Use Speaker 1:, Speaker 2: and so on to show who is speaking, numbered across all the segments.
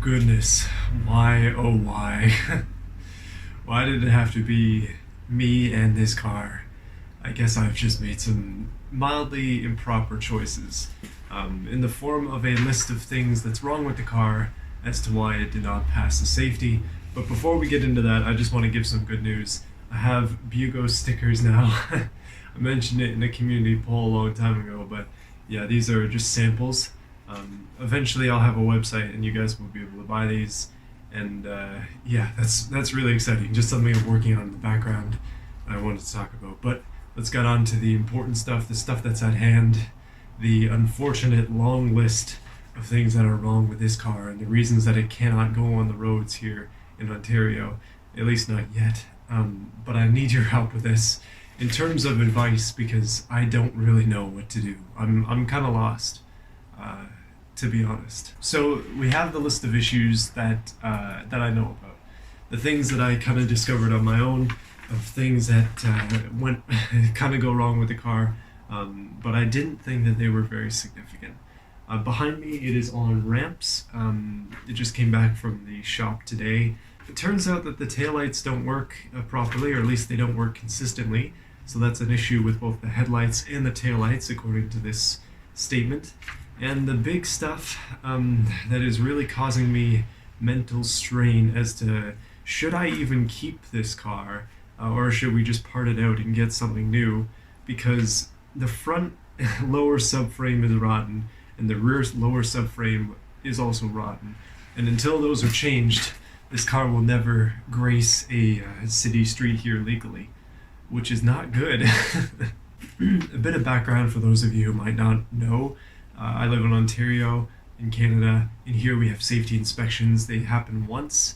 Speaker 1: goodness, why, oh why? Why did it have to be me and this car? I guess I've just made some mildly improper choices in the form of a list of things that's wrong with the car as to why it did not pass the safety. But before we get into that, I just want to give some good news. I have Bugo stickers now. I mentioned it in a community poll a long time ago, but yeah, these are just samples. Eventually I'll have a website and you guys will be able to buy these, and yeah, that's really exciting. Just something I'm working on in the background I wanted to talk about. But let's get on to the important stuff, the stuff that's at hand, the unfortunate long list of things that are wrong with this car and the reasons that it cannot go on the roads here in Ontario, at least not yet. But I need your help with this in terms of advice, because I don't really know what to do. I'm kind of lost, to be honest. So we have the list of issues that I know about, the things that I kind of discovered on my own, of things that went kind of go wrong with the car, but I didn't think that they were very significant. Behind me, it is on ramps. It just came back from the shop today. It turns out that the taillights don't work properly, or at least they don't work consistently. So that's an issue with both the headlights and the taillights, according to this statement. And the big stuff that is really causing me mental strain as to, should I even keep this car, or should we just part it out and get something new? Because the front lower subframe is rotten, and the rear lower subframe is also rotten. And until those are changed, this car will never grace a city street here legally, which is not good. A bit of background for those of you who might not know. I live in Ontario, in Canada. In here we have safety inspections. They happen once.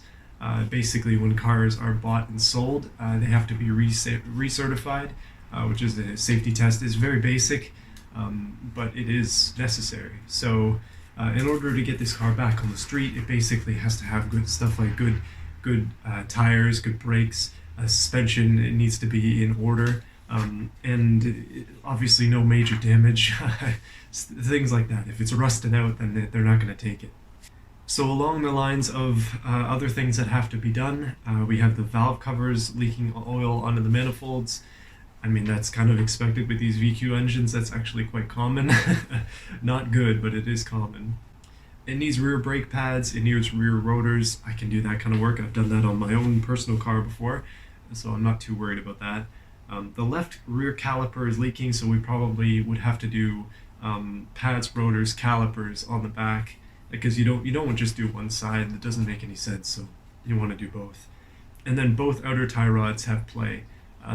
Speaker 1: Basically, when cars are bought and sold, they have to be recertified, which is a safety test. It's very basic, but it is necessary. So in order to get this car back on the street, it basically has to have good stuff like good tires, good brakes, suspension. It needs to be in order, and obviously no major damage, things like that. If it's rusted out, then they're not going to take it. So along the lines of other things that have to be done, we have the valve covers leaking oil onto the manifolds. I mean, that's kind of expected with these VQ engines. That's actually quite common. Not good, but it is common. It needs rear brake pads, it needs rear rotors. I can do that kind of work. I've done that on my own personal car before, so I'm not too worried about that. The left rear caliper is leaking, so we probably would have to do pads, rotors, calipers on the back, because you don't just do one side. That doesn't make any sense, so you want to do both. And then both outer tie rods have play,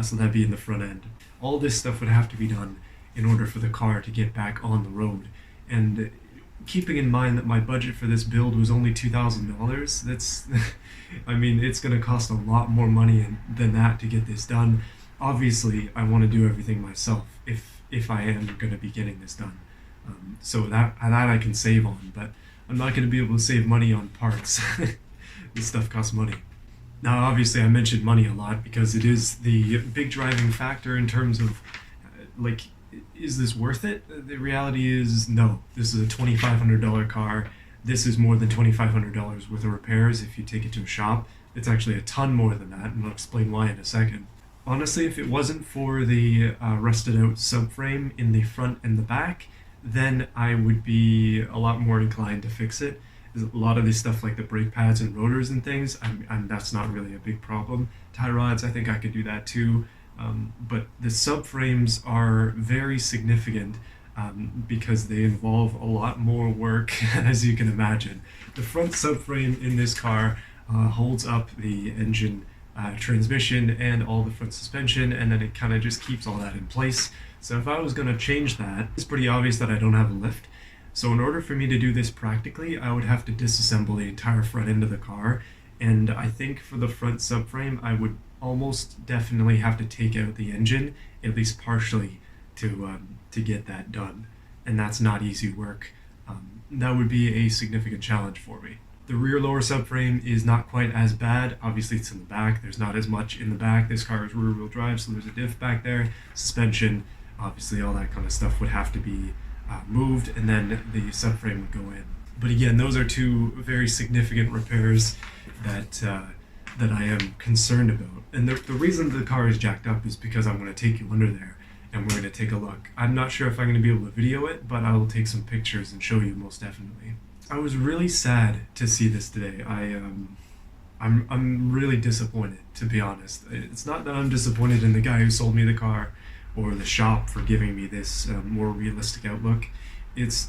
Speaker 1: so that'd be in the front end. All this stuff would have to be done in order for the car to get back on the road. And keeping in mind that my budget for this build was only $2,000, that's, I mean, it's going to cost a lot more money than that to get this done. Obviously, I want to do everything myself if I am going to be getting this done. So that I can save on, but I'm not going to be able to save money on parts. This stuff costs money. Now, obviously, I mentioned money a lot because it is the big driving factor in terms of, like, is this worth it? The reality is no. This is a $2,500 car. This is more than $2,500 worth of repairs if you take it to a shop. It's actually a ton more than that, and I'll explain why in a second. Honestly, if it wasn't for the rusted out subframe in the front and the back, then I would be a lot more inclined to fix it. A lot of this stuff like the brake pads and rotors and things, that's not really a big problem. Tie rods, I think I could do that too. But the subframes are very significant because they involve a lot more work, as you can imagine. The front subframe in this car holds up the engine transmission and all the front suspension, and then it kind of just keeps all that in place. So if I was going to change that, it's pretty obvious that I don't have a lift. So in order for me to do this practically, I would have to disassemble the entire front end of the car. And I think for the front subframe, I would almost definitely have to take out the engine, at least partially, to get that done. And that's not easy work. That would be a significant challenge for me. The rear lower subframe is not quite as bad. Obviously, it's in the back. There's not as much in the back. This car is rear-wheel drive, so there's a diff back there. Suspension, obviously, all that kind of stuff would have to be moved, and then the subframe would go in. But again, those are two very significant repairs that that I am concerned about. And the reason the car is jacked up is because I'm going to take you under there and we're going to take a look. I'm not sure if I'm going to be able to video it, but I will take some pictures and show you most definitely. I was really sad to see this today. I'm really disappointed, to be honest. It's not that I'm disappointed in the guy who sold me the car or the shop for giving me this more realistic outlook.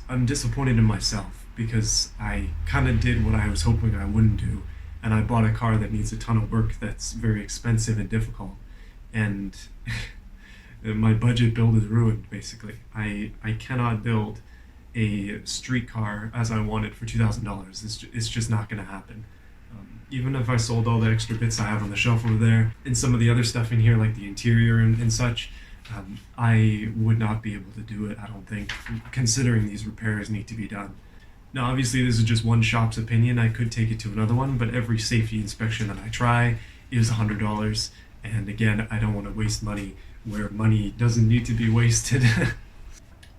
Speaker 1: I'm disappointed in myself because I kind of did what I was hoping I wouldn't do, and I bought a car that needs a ton of work that's very expensive and difficult, and my budget build is ruined basically. I cannot build a street car as I wanted for $2,000. It's just not going to happen. Even if I sold all the extra bits I have on the shelf over there and some of the other stuff in here like the interior and such, I would not be able to do it, I don't think, considering these repairs need to be done. Now obviously this is just one shop's opinion. I could take it to another one, but every safety inspection that I try is $100, and again, I don't want to waste money where money doesn't need to be wasted.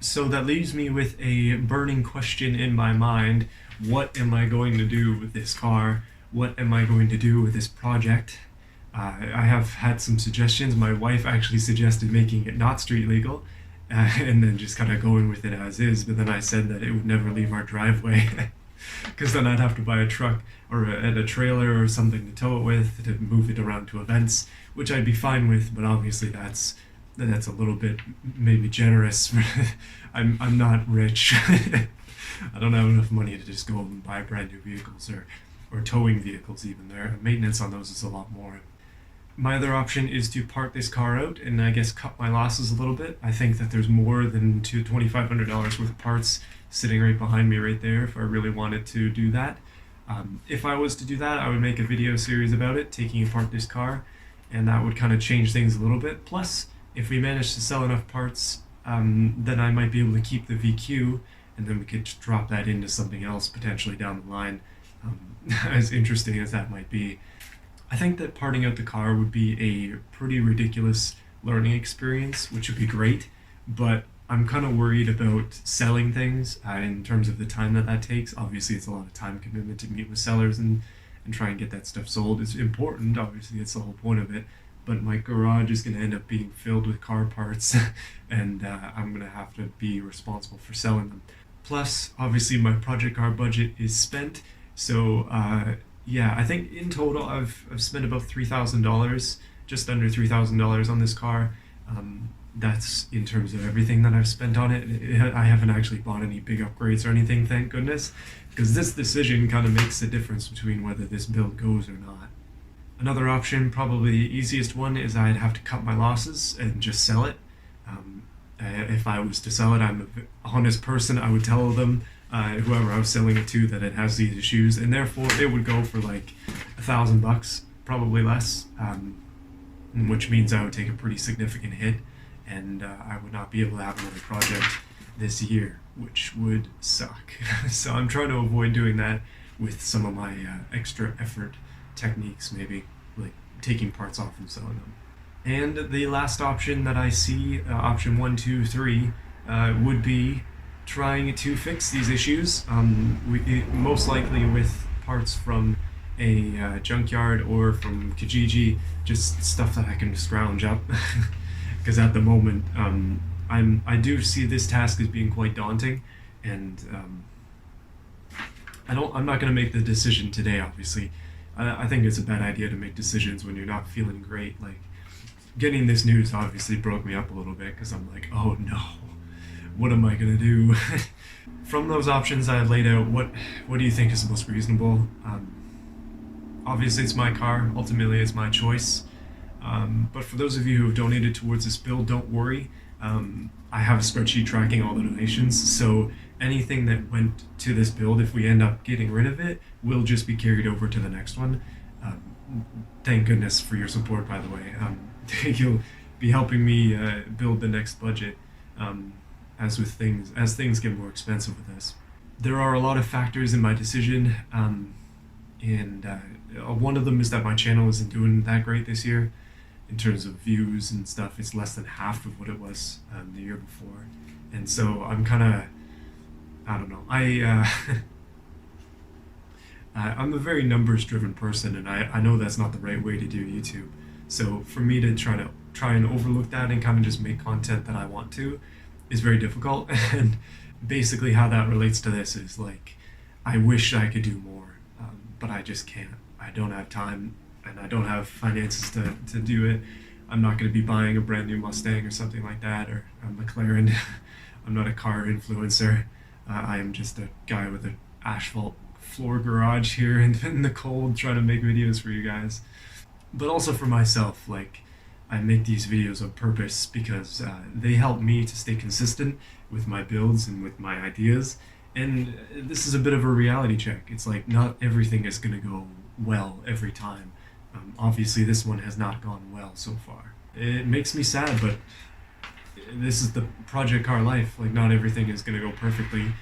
Speaker 1: So that leaves me with a burning question in my mind. What am I going to do with this car? What am I going to do with this project? I have had some suggestions. My wife actually suggested making it not street legal, and then just kind of going with it as is, but then I said that it would never leave our driveway because then I'd have to buy a truck or a trailer or something to tow it with to move it around to events, which I'd be fine with, but obviously that's a little bit maybe generous. I'm not rich. I don't have enough money to just go and buy brand new vehicles or towing vehicles even. Their maintenance on those is a lot more. My other option is to park this car out and I guess cut my losses a little bit. I think that there's more than $2,500 worth of parts sitting right behind me right there if I really wanted to do that. If I was to do that, I would make a video series about it, taking apart this car, and that would kind of change things a little bit. Plus, if we manage to sell enough parts, then I might be able to keep the VQ, and then we could drop that into something else potentially down the line, as interesting as that might be. I think that parting out the car would be a pretty ridiculous learning experience, which would be great, but I'm kind of worried about selling things in terms of the time that takes. Obviously, it's a lot of time commitment to meet with sellers and try and get that stuff sold. It's important, obviously, it's the whole point of it, but my garage is going to end up being filled with car parts and I'm going to have to be responsible for selling them. Plus, obviously, my project car budget is spent, so yeah, I think in total I've spent about $3,000, just under $3,000 on this car. That's in terms of everything that I've spent on it. I haven't actually bought any big upgrades or anything, thank goodness, because this decision kind of makes the difference between whether this build goes or not. Another option, probably the easiest one, is I'd have to cut my losses and just sell it. If I was to sell it, I'm an honest person. I would tell them, whoever I was selling it to, that it has these issues, and therefore it would go for like $1,000, probably less, which means I would take a pretty significant hit, and I would not be able to have another project this year, which would suck. So I'm trying to avoid doing that with some of my extra effort techniques, maybe like taking parts off and selling them. And the last option that I see, option 1, 2, 3, would be trying to fix these issues, most likely with parts from a junkyard or from Kijiji, just stuff that I can scrounge up. Because at the moment, I do see this task as being quite daunting, and I'm not going to make the decision today. Obviously, I think it's a bad idea to make decisions when you're not feeling great. Like, getting this news obviously broke me up a little bit because I'm like, oh no, what am I gonna do? From those options I laid out, what do you think is the most reasonable? Obviously it's my car, ultimately it's my choice, but for those of you who have donated towards this build, don't worry. I have a spreadsheet tracking all the donations, so anything that went to this build, if we end up getting rid of it, will just be carried over to the next one. Thank goodness for your support, by the way. You'll be helping me build the next budget as things get more expensive with this. There are a lot of factors in my decision, and one of them is that my channel isn't doing that great this year in terms of views and stuff. It's less than half of what it was the year before, and so I'm kind of, I don't know. I'm a very numbers driven person, and I know that's not the right way to do YouTube. So for me to try and overlook that and kind of just make content that I want to is very difficult. And basically how that relates to this is like I wish I could do more, but I just can't. I don't have time, and I don't have finances to do it. I'm not going to be buying a brand new Mustang or something like that, or a McLaren. I'm not a car influencer. I am just a guy with an asphalt floor garage here in the cold trying to make videos for you guys. But also for myself, like, I make these videos on purpose because they help me to stay consistent with my builds and with my ideas. And this is a bit of a reality check. It's like not everything is going to go well every time. Obviously, this one has not gone well so far. It makes me sad, but this is the project car life. Like, not everything is going to go perfectly,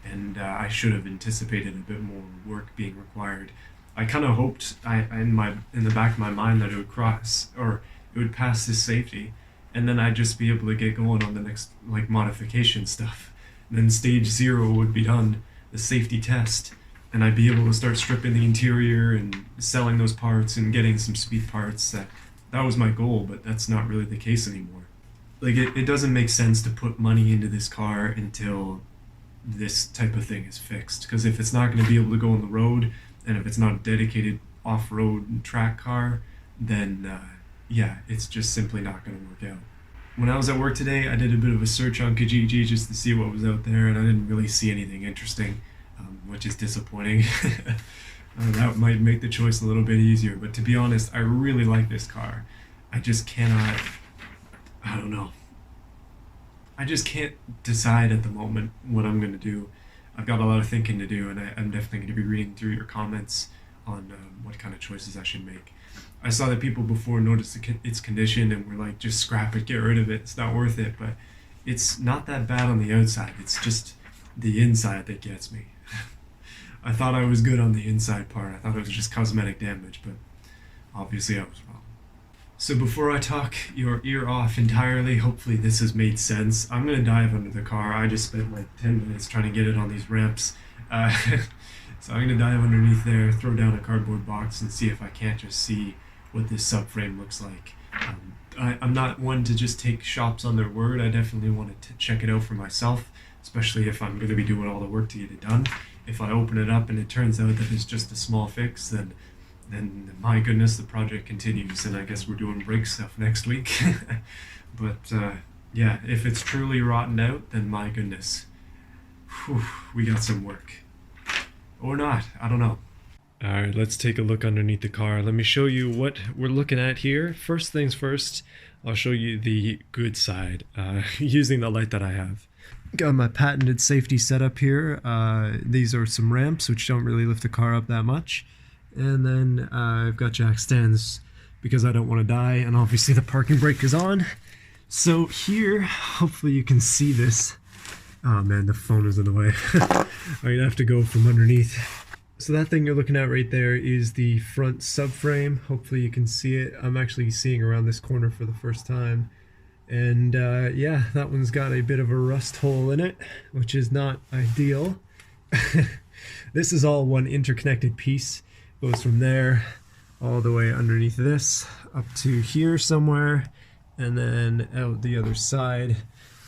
Speaker 1: and I should have anticipated a bit more work being required. I kind of hoped in the back of my mind that it would cross or it would pass this safety, and then I'd just be able to get going on the next like modification stuff. And then stage 0 would be done, the safety test, and I'd be able to start stripping the interior and selling those parts and getting some speed parts. That was my goal, but that's not really the case anymore. Like it doesn't make sense to put money into this car until this type of thing is fixed. Because if it's not going to be able to go on the road, and if it's not a dedicated off-road track car, then yeah, it's just simply not going to work out. When I was at work today, I did a bit of a search on Kijiji just to see what was out there, and I didn't really see anything interesting, which is disappointing. That might make the choice a little bit easier, but to be honest, I really like this car. I just cannot, I don't know. I just can't decide at the moment what I'm going to do. I've got a lot of thinking to do, and I'm definitely going to be reading through your comments on what kind of choices I should make. I saw that people before noticed its condition and were like, just scrap it, get rid of it, it's not worth it, but it's not that bad on the outside, it's just the inside that gets me. I thought I was good on the inside part, I thought it was just cosmetic damage, but obviously I was wrong. So before I talk your ear off entirely, hopefully this has made sense. I'm going to dive under the car. I just spent like 10 minutes trying to get it on these ramps. So I'm going to dive underneath there, throw down a cardboard box, and see if I can't just see what this subframe looks like. I'm not one to just take shops on their word. I definitely want to check it out for myself, especially if I'm going to be doing all the work to get it done. If I open it up and it turns out that it's just a small fix, then my goodness, the project continues, and I guess we're doing brake stuff next week. But yeah, if it's truly rotten out, then my goodness, whew, we got some work. Or not, I don't know. Alright, let's take a look underneath the car. Let me show you what we're looking at here. First things first, I'll show you the good side, using the light that I have. Got my patented safety setup here. These are some ramps, which don't really lift the car up that much. And then I've got jack stands because I don't want to die, and obviously the parking brake is on. So here, hopefully you can see this. Oh man, the phone is in the way. I'm gonna have to go from underneath. So that thing you're looking at right there is the front subframe. Hopefully you can see it. I'm actually seeing around this corner for the first time. And yeah, that one's got a bit of a rust hole in it, which is not ideal. This is all one interconnected piece. Goes from there all the way underneath this up to here somewhere, and then out the other side.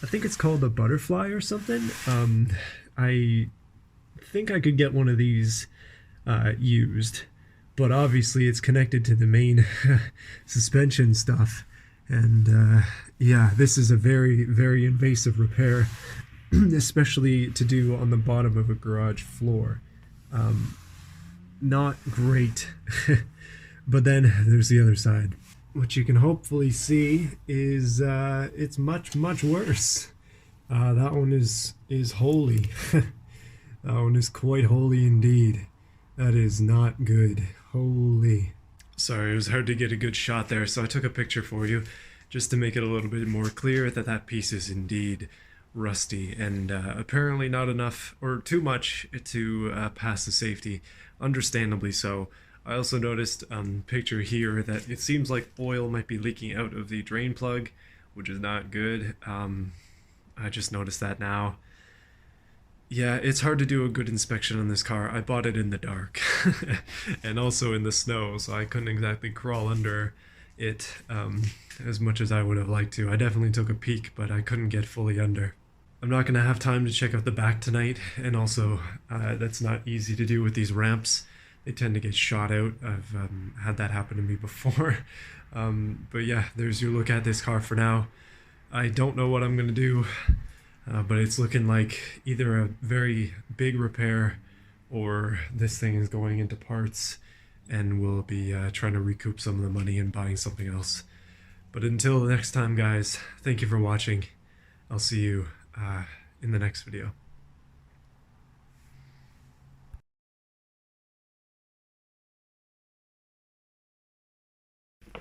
Speaker 1: I think it's called a butterfly or something. I think I could get one of these used, but obviously it's connected to the main suspension stuff, and yeah, this is a very, very invasive repair, especially to do on the bottom of a garage floor. Not great. But then there's the other side. What you can hopefully see is it's much, much worse. That one is holy. That one is quite holy indeed. That is not good. Holy. Sorry, it was hard to get a good shot there, so I took a picture for you just to make it a little bit more clear that that piece is indeed rusty, and apparently not enough or too much to pass the safety, understandably so. I also noticed picture here that it seems like oil might be leaking out of the drain plug, which is not good. I just noticed that now. Yeah, it's hard to do a good inspection on this car. I bought it in the dark and also in the snow, so I couldn't exactly crawl under it as much as I would have liked to. I definitely took a peek, but I couldn't get fully under. I'm not going to have time to check out the back tonight, and also that's not easy to do with these ramps. They tend to get shot out. I've had that happen to me before. But yeah, there's your look at this car for now. I don't know what I'm going to do, but it's looking like either a very big repair or this thing is going into parts and we'll be trying to recoup some of the money and buying something else. But until the next time, guys, thank you for watching. I'll see you in the next video.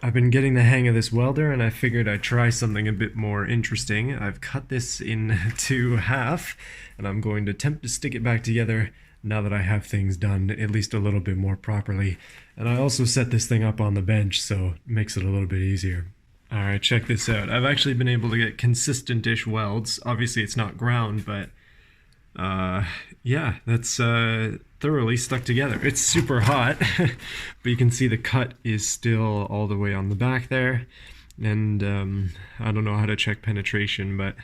Speaker 1: I've been getting the hang of this welder and I figured I'd try something a bit more interesting. I've cut this into half and I'm going to attempt to stick it back together now that I have things done at least a little bit more properly. And I also set this thing up on the bench, so it makes it a little bit easier. Alright, check this out. I've actually been able to get consistent-ish welds. Obviously it's not ground, but yeah, that's thoroughly stuck together. It's super hot, but you can see the cut is still all the way on the back there. And I don't know how to check penetration, but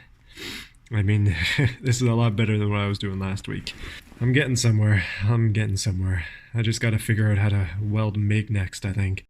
Speaker 1: I mean, this is a lot better than what I was doing last week. I'm getting somewhere. I just gotta figure out how to weld MIG next, I think.